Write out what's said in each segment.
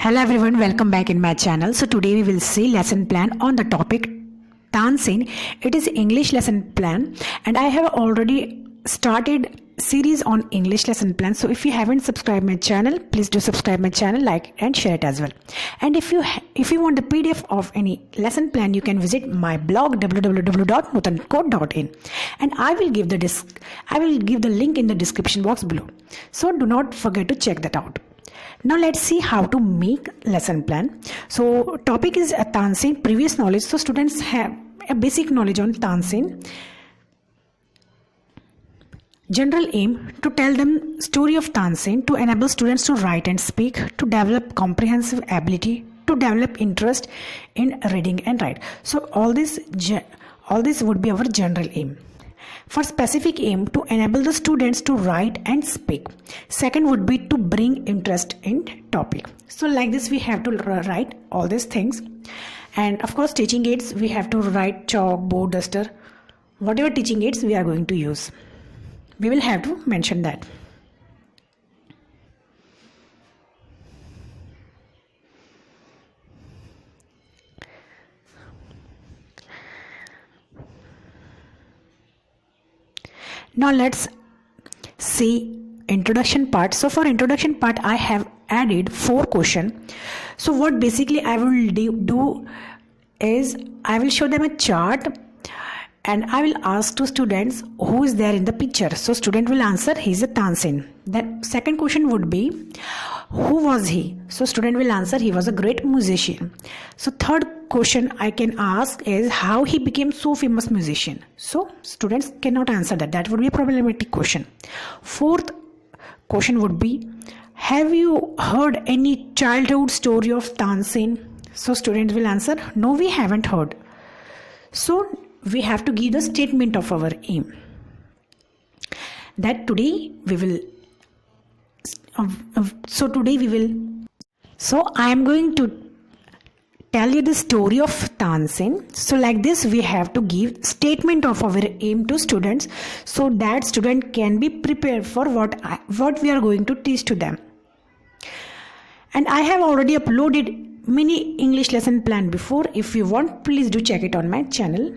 Hello everyone, welcome back in my channel. So today we will see lesson plan on the topic Tansen. It is English lesson plan and I have already started series on English lesson plan. So if you haven't subscribed my channel, please do subscribe my channel, like and share it as well. And if you want the PDF of any lesson plan, you can visit my blog www.nutancode.in and I will give the link in the description box below. So do not forget to check that out. Now let's see how to make lesson plan. So topic is Tansen, previous knowledge. So students have a basic knowledge on Tansen. General aim to tell them story of Tansen, to enable students to write and speak, to develop comprehensive ability, to develop interest in reading and write. So all this would be our general aim. For specific aim, to enable the students to write and speak. Second would be to bring interest in topic. So like this we have to write all these things. And of course teaching aids, we have to write chalk, board, duster, whatever teaching aids we are going to use. We will have to mention that. Now let's see introduction part. So for introduction part I have added 4 questions. So what basically I will do is I will show them a chart and I will ask to students who is there in the picture. So student will answer he is a Tansen. Then second question would be who was he? So student will answer he was a great musician. So third question I can ask is how he became so famous musician. So students cannot answer that. That would be a problematic question. Fourth question would be have you heard any childhood story of Tansen? So students will answer no, we haven't heard. So we have to give the statement of our aim. That today we will So I am going to tell you the story of Tansen. So like this we have to give statement of our aim to students so that student can be prepared for what we are going to teach to them. And I have already uploaded mini English lesson plan before. If you want, please do check it on my channel.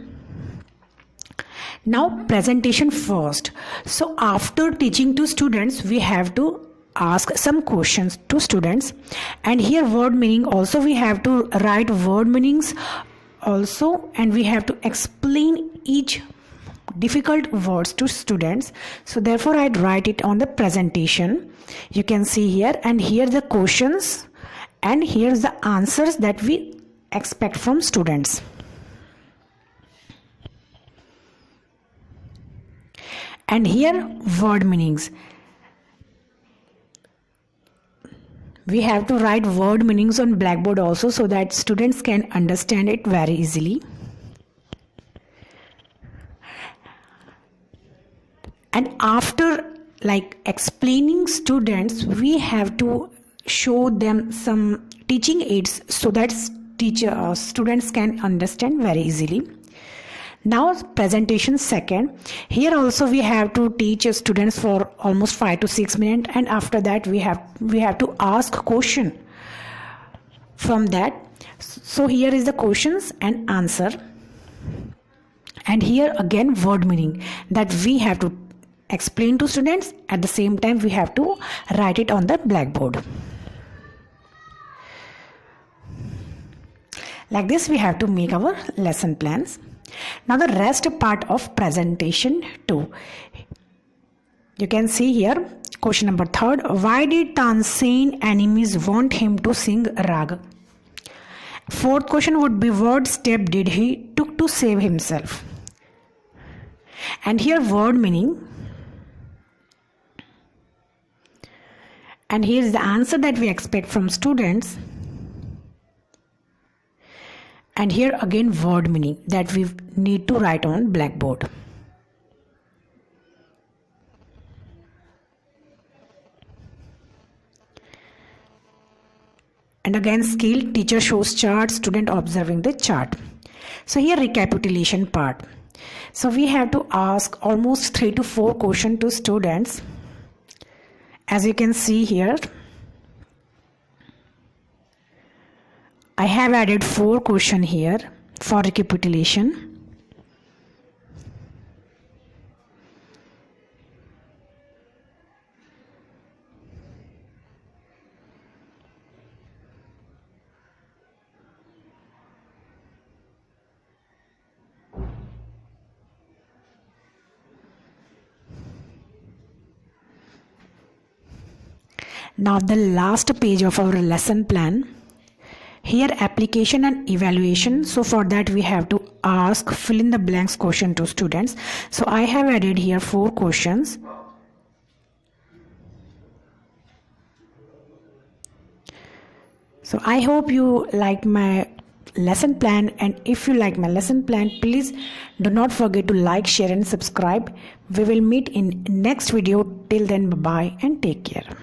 Now presentation first. So after teaching to students we have to ask some questions to students, and here word meaning also we have to write word meanings also, and we have to explain each difficult words to students. So therefore I'd write it on the presentation. You can see here, and here the questions and here's the answers that we expect from students. And here word meanings. We have to write word meanings on blackboard also so that students can understand it very easily. And after explaining students, we have to show them some teaching aids so that students can understand very easily. Now presentation second. Here also we have to teach students for almost 5 to 6 minutes, and after that we have to ask question from that. So here is the questions and answer, and here again word meaning that we have to explain to students. At the same time we have to write it on the blackboard. Like this we have to make our lesson plans. Now the rest part of presentation 2. You can see here question number 3rd. Why did Tansen enemies want him to sing rag? Fourth question would be what step did he took to save himself? And here word meaning. And here is the answer that we expect from students. And here again word meaning that we need to write on blackboard. And again skill, teacher shows chart, student observing the chart. So here recapitulation part. So we have to ask almost 3 to 4 questions to students. As you can see here, I have added 4 questions here for recapitulation. Now the last page of our lesson plan. Here application and evaluation. So for that we have to ask fill in the blanks question to students. So I have added here 4 questions. So I hope you like my lesson plan, and if you like my lesson plan, please do not forget to like, share and subscribe. We will meet in next video. Till then, bye bye and take care.